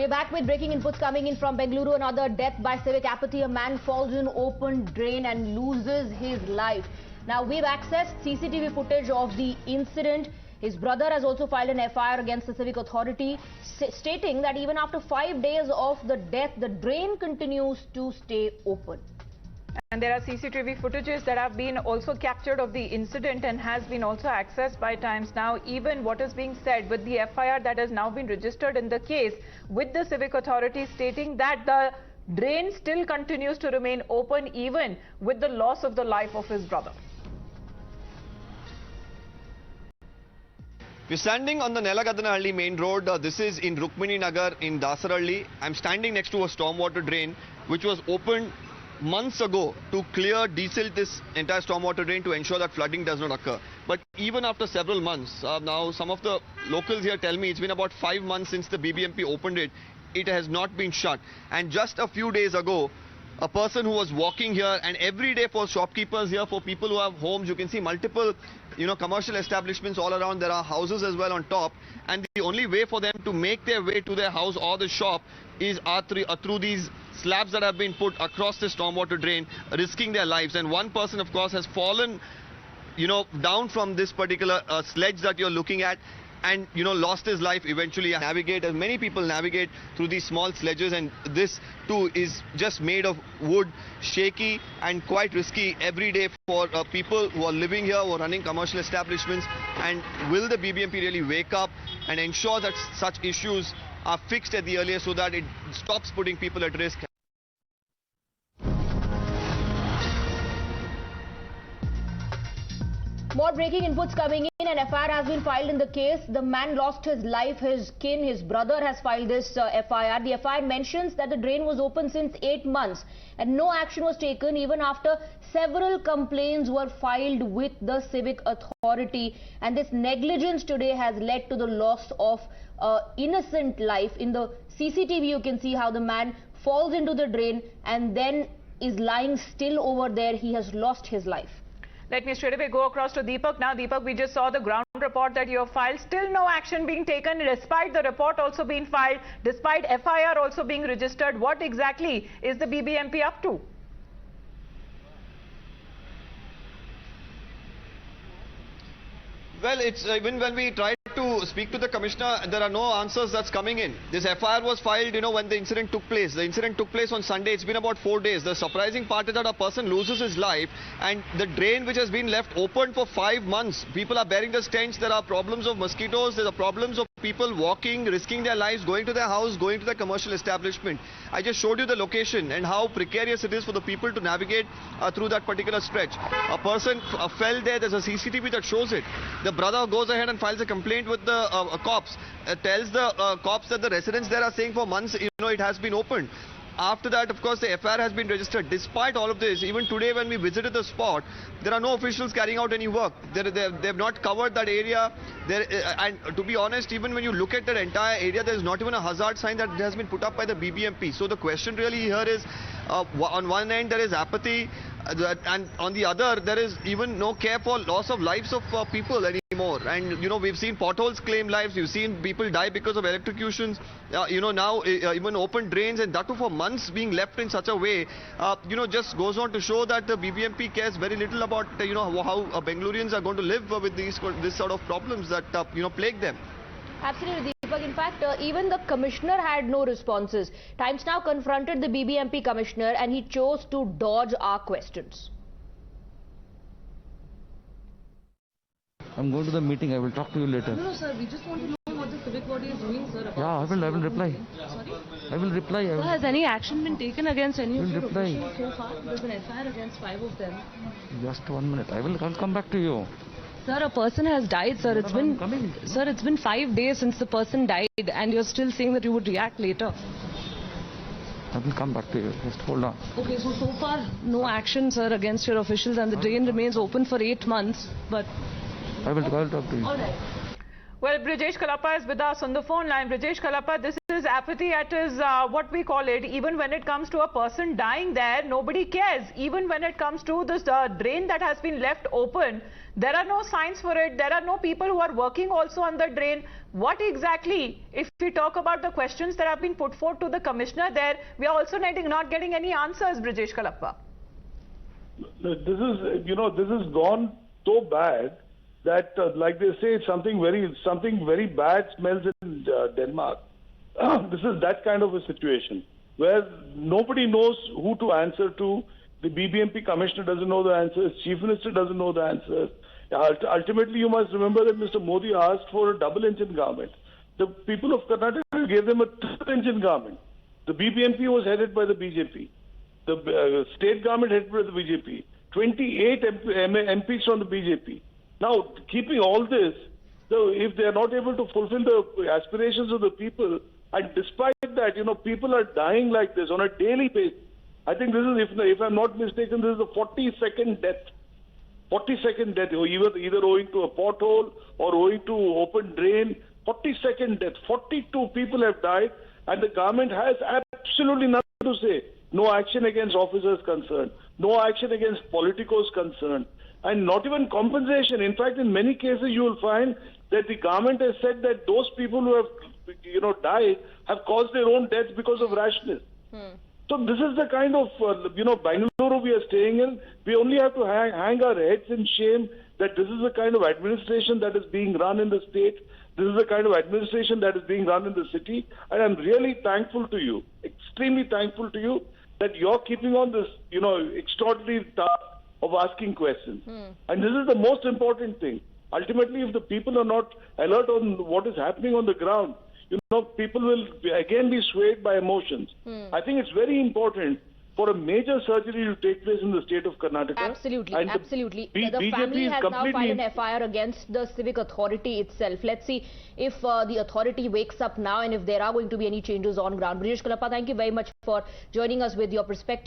We're back with breaking inputs coming in from Bengaluru. Another death by civic apathy. A man falls in open drain and loses his life. Now, we've accessed CCTV footage of the incident. His brother has also filed an FIR against the civic authority, stating that even after 5 days of the death, the drain continues to stay open. And there are CCTV footages that have been also captured of the incident and has been also accessed by Times Now. Even what is being said with the FIR that has now been registered in the case with the civic authority, stating that the drain still continues to remain open even with the loss of the life of his brother. We're standing on the Nelagadanahalli main road. This is in Rukmini Nagar in Dasaralli. I'm standing next to a stormwater drain which was opened months ago to desilt this entire stormwater drain to ensure that flooding does not occur. But even after several months, now some of the locals here tell me it's been about 5 months since the BBMP opened it. It has not been shut. And just a few days ago, a person who was walking here, and every day for shopkeepers here, for people who have homes, you can see multiple commercial establishments all around. There are houses as well on top, and the only way for them to make their way to their house or the shop is through these slabs that have been put across the stormwater drain, risking their lives. And one person, of course, has fallen down from this particular sledge that you're looking at, and lost his life eventually. As many people navigate through these small sledges, and this too is just made of wood, shaky and quite risky every day for people who are living here, who are running commercial establishments. And will the BBMP really wake up and ensure that such issues are fixed at the earliest so that it stops putting people at risk? More breaking inputs coming in. An FIR has been filed in the case. The man lost his life. His kin, his brother, has filed this FIR. The FIR mentions that the drain was open since 8 months and no action was taken even after several complaints were filed with the civic authority. And this negligence today has led to the loss of innocent life. In the CCTV, you can see how the man falls into the drain and then is lying still over there. He has lost his life. Let me straight away go across to Deepak. Now, Deepak, we just saw the ground report that you have filed. Still no action being taken despite the report also being filed, despite FIR also being registered. What exactly is the BBMP up to? Well, it's even when we try to speak to the commissioner, there are no answers that's coming in. This FIR was filed, when the incident took place. The incident took place on Sunday. It's been about 4 days. The surprising part is that a person loses his life, and the drain which has been left open for 5 months. People are bearing the stench. There are problems of mosquitoes. There are problems of people walking, risking their lives, going to their house, going to the commercial establishment. I just showed you the location and how precarious it is for the people to navigate through that particular stretch. A person fell there. There's a CCTV that shows it. The brother goes ahead and files a complaint with the cops, tells the cops that the residents there are saying for months, it has been opened. After that, of course, the FIR has been registered. Despite all of this, even today when we visited the spot, there are no officials carrying out any work. They've not covered that area. And to be honest, even when you look at that entire area, there's not even a hazard sign that has been put up by the BBMP. So the question really here is, on one end there is apathy, and on the other there is even no care for loss of lives of people anymore. And we've seen potholes claim lives, we've seen people die because of electrocutions, now even open drains, and that too for months being left in such a way, just goes on to show that the BBMP cares very little about how Bengalurians are going to live with this sort of problems that plague them. Absolutely, Deepak. In fact, even the commissioner had no responses. Times Now confronted the BBMP commissioner and he chose to dodge our questions. I'm going to the meeting. I will talk to you later. No, sir. We just want to know what the civic body is doing, sir. Yeah, I will reply. Sorry? I will reply. Sir, has any action been taken against any of your reply. officials so far? There's an FIR against 5 of them. Just 1 minute. I'll come back to you. Sir, a person has died, sir. It's been 5 days since the person died, and you're still saying that you would react later. I will come back to you. Just hold on. Okay, so far no action, sir, against your officials, and the drain remains open for 8 months. But I will talk to you. All right. Well, Brijesh Kalapa is with us on the phone line. Brijesh Kalapa, this is his apathy, at his, what we call it, even when it comes to a person dying there, nobody cares. Even when it comes to this drain that has been left open, there are no signs for it. There are no people who are working also on the drain. What exactly, if we talk about the questions that have been put forth to the commissioner there, we are also not getting any answers, Brijesh Kalappa. This is, this has gone so bad that, like they say, something very bad smells in Denmark. This is that kind of a situation where nobody knows who to answer to. The BBMP commissioner doesn't know the answers. Chief Minister doesn't know the answers. Ultimately, you must remember that Mr. Modi asked for a double-engine government. The people of Karnataka gave them a triple-engine government. The BBMP was headed by the BJP. The state government headed by the BJP. 28 MPs from the BJP. Now, keeping all this, so if they are not able to fulfill the aspirations of the people, and despite that, people are dying like this on a daily basis. I think this is, if I'm not mistaken, this is the 42nd death. 42nd death, either owing to a pothole or owing to open drain. 42nd death. 42 people have died, and the government has absolutely nothing to say. No action against officers concerned. No action against politicos concerned. And not even compensation. In fact, in many cases, you will find that the government has said that those people who have, died have caused their own deaths because of rashness. So this is the kind of, Bengaluru we are staying in. We only have to hang our heads in shame that this is the kind of administration that is being run in the state. This is the kind of administration that is being run in the city. And I'm really thankful to you, extremely thankful to you, that you're keeping on this, extraordinary task of asking questions. And this is the most important thing. Ultimately, if the people are not alert on what is happening on the ground, people will again be swayed by emotions. I think it's very important for a major surgery to take place in the state of Karnataka. Absolutely, and absolutely. The BJP family is has now filed completely an FIR against the civic authority itself. Let's see if the authority wakes up now and if there are going to be any changes on ground. Brijesh Kalappa, thank you very much for joining us with your perspective.